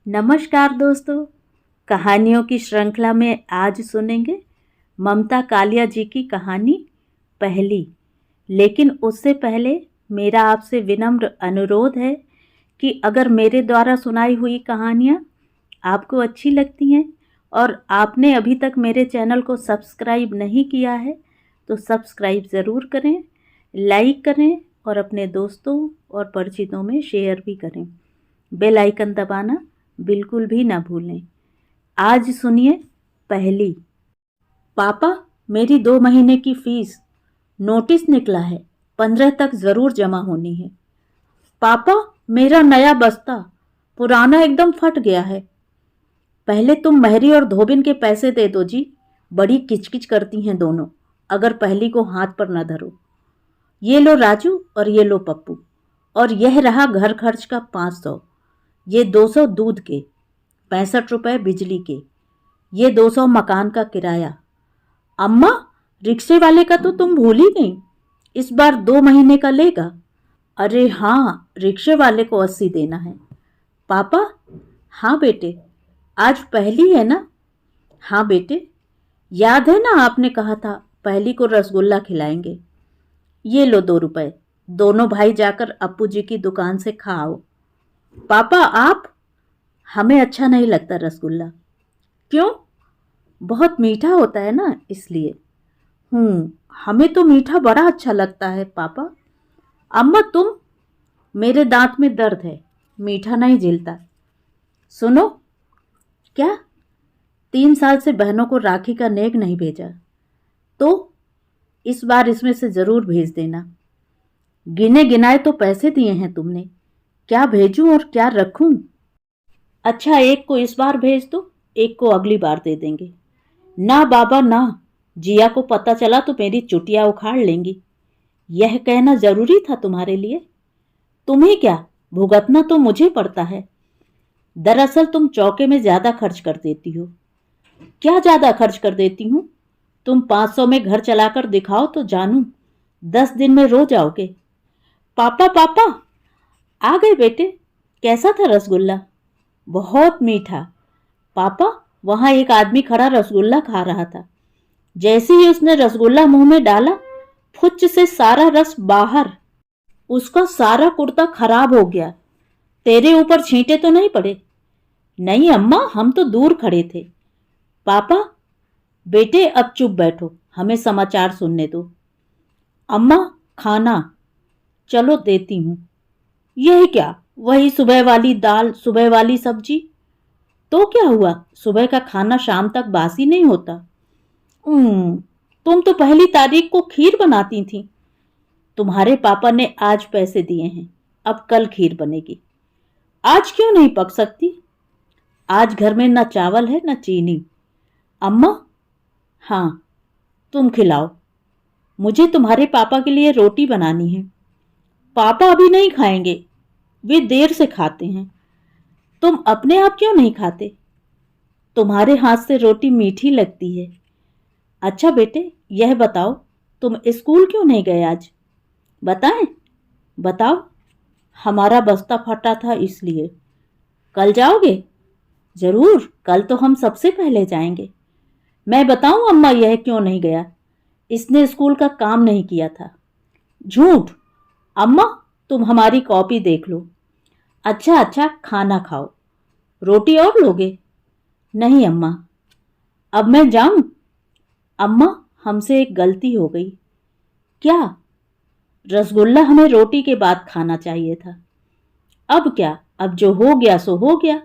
नमस्कार दोस्तों। कहानियों की श्रृंखला में आज सुनेंगे ममता कालिया जी की कहानी पहली। लेकिन उससे पहले मेरा आपसे विनम्र अनुरोध है कि अगर मेरे द्वारा सुनाई हुई कहानियाँ आपको अच्छी लगती हैं और आपने अभी तक मेरे चैनल को सब्सक्राइब नहीं किया है तो सब्सक्राइब ज़रूर करें, लाइक करें और अपने दोस्तों और परिचितों में शेयर भी करें। बेल आइकन दबाना बिल्कुल भी ना भूलें। आज सुनिए पहली। पापा, मेरी 2 महीने की फीस नोटिस निकला है, 15 तक ज़रूर जमा होनी है। पापा, मेरा नया बस्ता पुराना एकदम फट गया है। पहले तुम मेहरी और धोबिन के पैसे दे दो जी। बड़ी किचकिच करती हैं दोनों, अगर पहली को हाथ पर न धरो। ये लो राजू और ये लो पप्पू, और यह रहा घर खर्च का 500। ये 200 दूध के, 65 रुपये बिजली के, ये 200 मकान का किराया। अम्मा, रिक्शे वाले का तो तुम भूल ही गई, इस बार 2 महीने का लेगा। अरे हाँ, रिक्शे वाले को 80 देना है। पापा, हाँ बेटे, आज पहली है ना? हाँ बेटे, याद है ना आपने कहा था पहली को रसगुल्ला खिलाएंगे। ये लो 2 रुपए, दोनों भाई जाकर अप्पू जी की दुकान से खा आओ। पापा आप? हमें अच्छा नहीं लगता रसगुल्ला। क्यों? बहुत मीठा होता है ना, इसलिए। हमें तो मीठा बड़ा अच्छा लगता है पापा। अम्मा तुम? मेरे दांत में दर्द है, मीठा नहीं झेलता। सुनो। क्या? 3 साल से बहनों को राखी का नेक नहीं भेजा, तो इस बार इसमें से ज़रूर भेज देना। गिने गिनाए तो पैसे दिए हैं तुमने, क्या भेजूं और क्या रखूं? अच्छा, एक को इस बार भेज दो, एक को अगली बार दे देंगे। ना बाबा ना, जिया को पता चला तो मेरी चुटिया उखाड़ लेंगी। यह कहना जरूरी था तुम्हारे लिए? तुम्हें क्या, भुगतना तो मुझे पड़ता है। दरअसल तुम चौके में ज्यादा खर्च कर देती हो। क्या ज्यादा खर्च कर देती हूँ? तुम 500 में घर चलाकर दिखाओ तो जानू, 10 दिन में रो जाओगे। पापा पापा, आ गए बेटे। कैसा था रसगुल्ला? बहुत मीठा। पापा, वहां एक आदमी खड़ा रसगुल्ला खा रहा था। जैसे ही उसने रसगुल्ला मुंह में डाला, फुच्च से सारा रस बाहर। उसका सारा कुर्ता खराब हो गया। तेरे ऊपर छींटे तो नहीं पड़े? नहीं अम्मा, हम तो दूर खड़े थे। पापा, बेटे अब चुप बैठो, हमें समाचार सुनने दो। अम्मा, खाना। चलो देती हूं। यह क्या, वही सुबह वाली दाल, सुबह वाली सब्जी। तो क्या हुआ, सुबह का खाना शाम तक बासी नहीं होता? तुम तो पहली तारीख को खीर बनाती थी। तुम्हारे पापा ने आज पैसे दिए हैं, अब कल खीर बनेगी। आज क्यों नहीं पक सकती? आज घर में न चावल है न चीनी। अम्मा? हाँ, तुम खिलाओ। मुझे तुम्हारे पापा के लिए रोटी बनानी है। पापा अभी नहीं खाएंगे, वे देर से खाते हैं। तुम अपने आप क्यों नहीं खाते? तुम्हारे हाथ से रोटी मीठी लगती है। अच्छा बेटे, यह बताओ, तुम स्कूल क्यों नहीं गए आज? बताएं? बताओ। हमारा बस्ता फटा था इसलिए। कल जाओगे? जरूर, कल तो हम सबसे पहले जाएंगे। मैं बताऊं अम्मा यह क्यों नहीं गया? इसने स्कूल का काम नहीं किया था। झूठ। अम्मा, तुम हमारी कॉपी देख लो। अच्छा अच्छा, खाना खाओ। रोटी और लोगे? नहीं अम्मा। अब मैं जाऊं? अम्मा, हमसे एक गलती हो गई। क्या? रसगुल्ला हमें रोटी के बाद खाना चाहिए था। अब क्या, अब जो हो गया सो हो गया।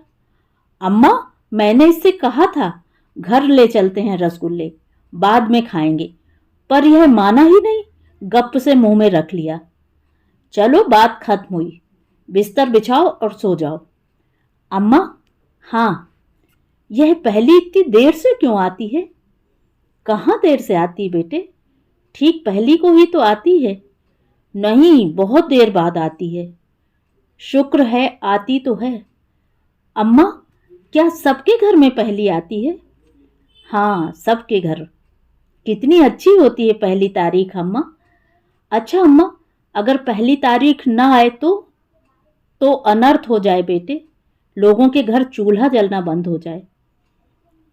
अम्मा, मैंने इससे कहा था घर ले चलते हैं रसगुल्ले, बाद में खाएंगे, पर यह माना ही नहीं, गप से मुंह में रख लिया। चलो बात खत्म हुई, बिस्तर बिछाओ और सो जाओ। अम्मा? हाँ। यह पहली इतनी देर से क्यों आती है? कहाँ देर से आती बेटे, ठीक पहली को ही तो आती है। नहीं, बहुत देर बाद आती है। शुक्र है आती तो है। अम्मा, क्या सबके घर में पहली आती है? हाँ, सबके घर। कितनी अच्छी होती है पहली तारीख अम्मा। अच्छा अम्मा, अगर पहली तारीख ना आए तो अनर्थ हो जाए बेटे। लोगों के घर चूल्हा जलना बंद हो जाए।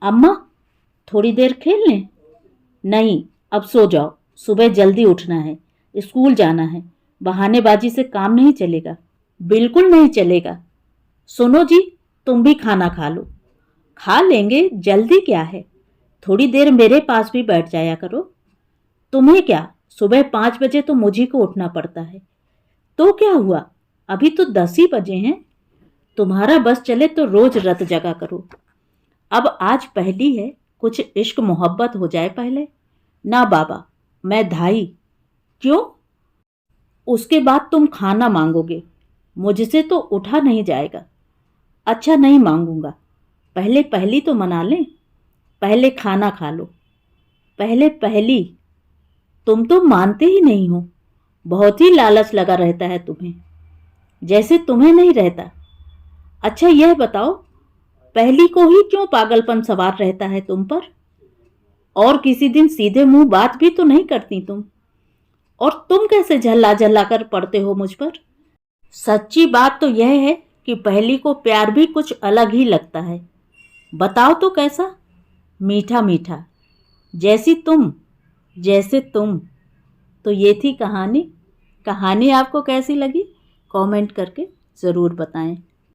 अम्मा, थोड़ी देर खेल लें? नहीं, अब सो जाओ, सुबह जल्दी उठना है, स्कूल जाना है। बहानेबाजी से काम नहीं चलेगा। बिल्कुल नहीं चलेगा। सुनो जी, तुम भी खाना खा लो। खा लेंगे, जल्दी क्या है। थोड़ी देर मेरे पास भी बैठ जाया करो। तुम्हें क्या, सुबह 5 बजे तो मुझी को उठना पड़ता है। तो क्या हुआ, अभी तो 10 ही बजे हैं। तुम्हारा बस चले तो रोज रत जगा करो। अब आज पहली है, कुछ इश्क मोहब्बत हो जाए पहले। ना बाबा, मैं धाई। क्यों? उसके बाद तुम खाना मांगोगे, मुझसे तो उठा नहीं जाएगा। अच्छा, नहीं मांगूंगा, पहले पहली तो मना लें। पहले खाना खा लो। पहले पहली। तुम तो मानते ही नहीं हो। बहुत ही लालच लगा रहता है तुम्हें, जैसे तुम्हें नहीं रहता। अच्छा यह बताओ, पहली को ही क्यों पागलपन सवार रहता है तुम पर? और किसी दिन सीधे मुंह बात भी तो नहीं करती तुम। और तुम कैसे झल्ला झल्ला कर पड़ते हो मुझ पर? सच्ची बात तो यह है कि पहली को प्यार भी कुछ अलग ही लगता है। बताओ तो कैसा? मीठा मीठा, जैसी तुम, जैसे तुम। तो ये थी कहानी। कहानी आपको कैसी लगी? कमेंट करके ज़रूर बताएं।